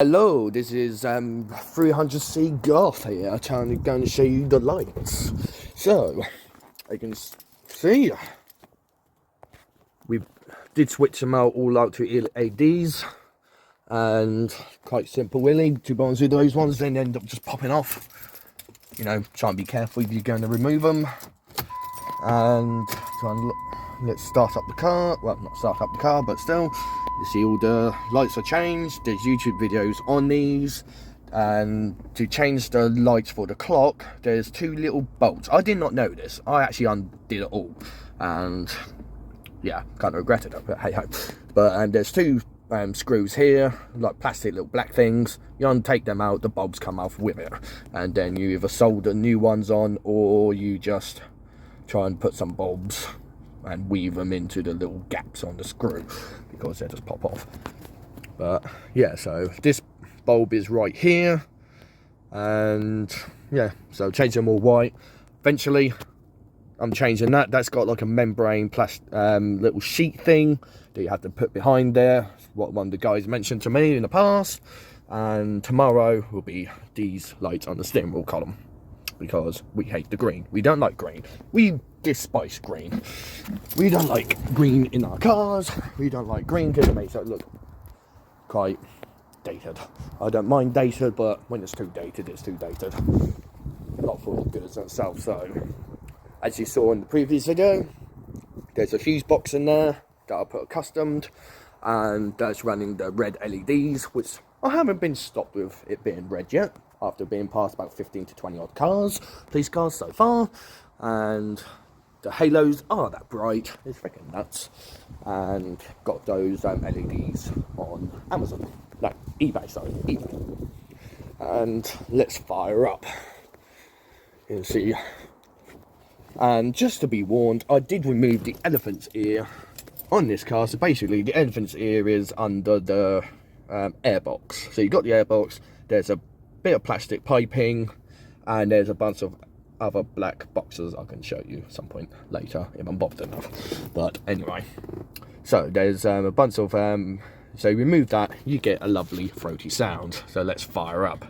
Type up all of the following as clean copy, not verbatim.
Hello, this is 300C Golf here, going to show you the lights. So, you can see, we did switch them all out to LEDs, and quite simple really. To be honest with those ones, then end up just popping off. You know, try and be careful if you're going to remove them. And try and let's start up the car. Well, not start up the car, but still, you see all the lights are changed. There's YouTube videos on these. And to change the lights for the clock, there's two little bolts. I did not know this. I actually undid it all, and yeah, kind of regretted it, but hey ho. But there's two screws here, like plastic little black things. You untake them out, the bulbs come off with it, and then you either solder new ones on, or you just try and put some bulbs and weave them into the little gaps on the screw, because they just pop off. But yeah, so this bulb is right here, and yeah, so change them all white. Eventually I'm changing that. That's got like a membrane plastic little sheet thing that you have to put behind there, what one of the guys mentioned to me in the past. And tomorrow will be these lights on the steering wheel column, because we hate the green. We don't like green. We despise green. We don't like green in our cars. We don't like green because it makes it look quite dated. I don't mind dated, but when it's too dated, it's too dated. Not for the goods itself. So, as you saw in the previous video, there's a fuse box in there that I put accustomed, and that's running the red LEDs, which I haven't been stopped with it being red yet, after being past about 15 to 20 odd police cars so far. And the halos are that bright, it's freaking nuts. And got those LEDs on Amazon, no, eBay, sorry, eBay. And let's fire up. You can see. And just to be warned, I did remove the elephant's ear on this car. So basically the elephant's ear is under the airbox. So you've got the airbox, there's a bit of plastic piping, and there's a bunch of other black boxes I can show you at some point later if I'm bothered enough. But anyway, so there's a bunch of so remove that, you get a lovely throaty sound. So let's fire up.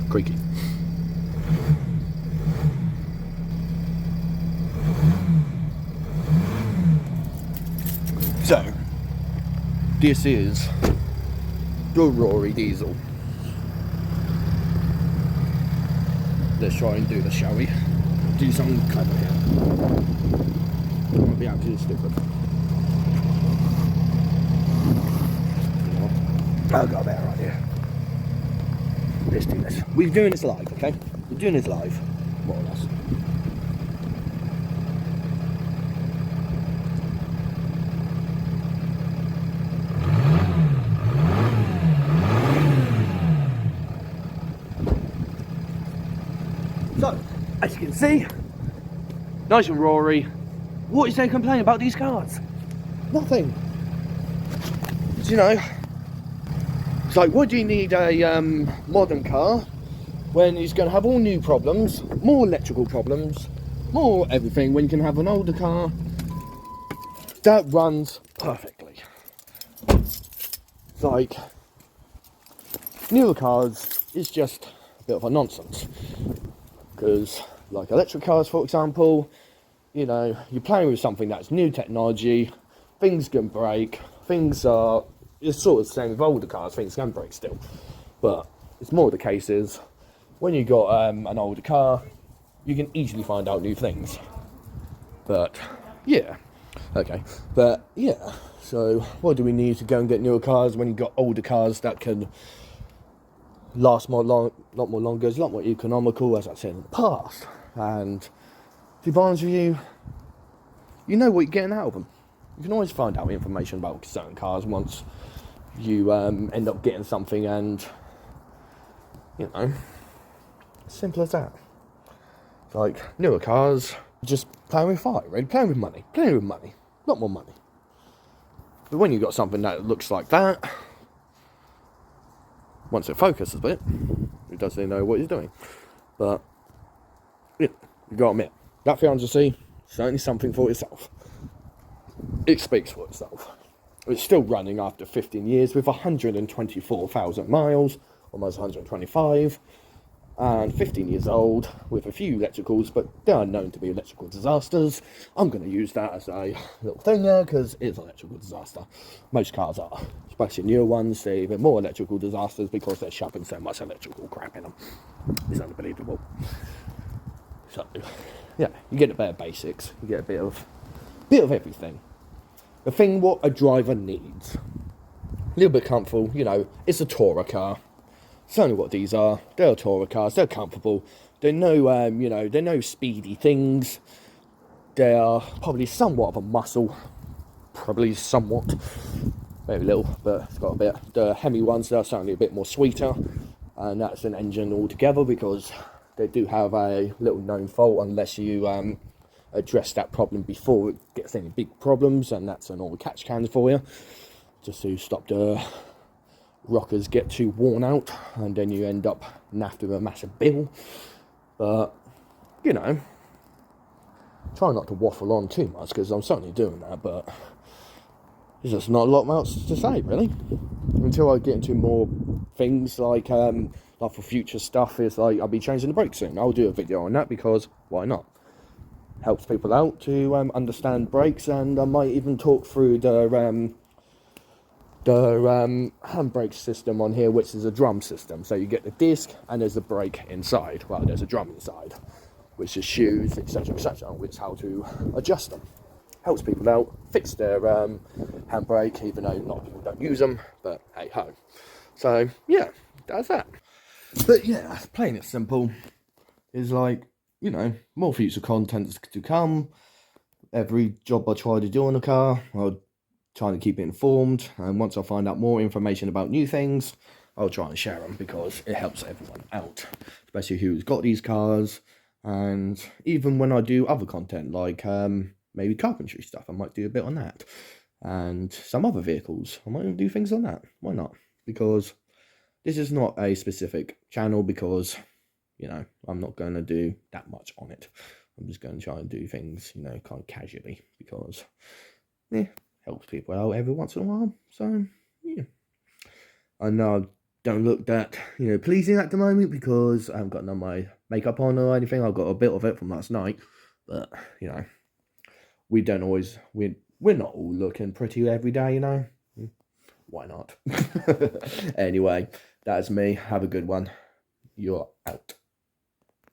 Creaky. So, this is the Rory diesel. Let's try and do this, shall we? Do something clever here. I won't be absolutely stupid. I've got a better idea. Let's do this. We're doing this live, okay? We're doing this live, more or less. So, as you can see, nice and roary. What is they complaining about these cars? Nothing. You know, it's like, what do you need a modern car when it's going to have all new problems, more electrical problems, more everything, when you can have an older car that runs perfectly? It's like, newer cars is just a bit of a nonsense. Because, like electric cars, for example, you know, you're playing with something that's new technology, things can break, it's sort of the same with older cars, things can break still. But it's more the case is, when you got an older car, you can easily find out new things. But, yeah, okay. But, yeah, so what do we need to go and get newer cars when you've got older cars that can last lot more longer, it's a lot more economical, as I said in the past. And to be honest with you, you know what you're getting out of them. You can always find out information about certain cars once you end up getting something, and you know, simple as that. It's like newer cars, just playing with fire, right? Playing with money, a lot more money. But when you've got something that looks like that, once it focuses a bit, it doesn't know what he's doing. But yeah, you got to admit, that 300C, certainly something for itself. it speaks for itself. It's still running after 15 years with 124,000 miles, almost 125, and 15 years old with a few electricals, but they are known to be electrical disasters. I'm going to use that as a little thing there because it's an electrical disaster. Most cars are, especially newer ones. They're even more electrical disasters because they're shoving so much electrical crap in them. It's unbelievable. So, yeah, you get a bit of basics. You get a bit of everything. The thing what a driver needs. A little bit comfortable, you know, it's a tourer car. It's only what these are. They're tourer cars, they're comfortable. They're no, you know, they're no speedy things. They are probably somewhat of a muscle. Probably somewhat. Very little, but it's got a bit. The Hemi ones, they're certainly a bit more sweeter. And that's an engine altogether because they do have a little known fault unless you address that problem before it gets any big problems, and that's an all catch cans for you. Just to stop the rockers get too worn out and then you end up naffed with a massive bill. But you know, try not to waffle on too much because I'm certainly doing that, but there's just not a lot else to say really until I get into more things like for future stuff. Is like I'll be changing the brakes soon. I'll do a video on that because why not? Helps people out to understand brakes, and I might even talk through the handbrake system on here, which is a drum system. So you get the disc and there's a brake inside. Well, there's a drum inside, which is shoes, etc., which is how to adjust them. Helps people out, fix their handbrake, even though a lot of people don't use them, but hey ho. So yeah, that's that. But yeah, plain and simple is like, you know, more future content to come. Every job I try to do on a car, I'll try to keep it informed, and once I find out more information about new things, I'll try and share them because it helps everyone out, especially who's got these cars. And even when I do other content like maybe carpentry stuff, I might do a bit on that, and some other vehicles, I might even do things on that. Why not? Because this is not a specific channel, because you know, I'm not going to do that much on it. I'm just going to try and do things, you know, kind of casually, because yeah, helps people out every once in a while. So yeah, I know I don't look that, you know, pleasing at the moment because I haven't got none of my makeup on or anything. I've got a bit of it from last night, but you know, we don't always, we're not all looking pretty every day, you know. Why not? Anyway, that's me. Have a good one. You're out.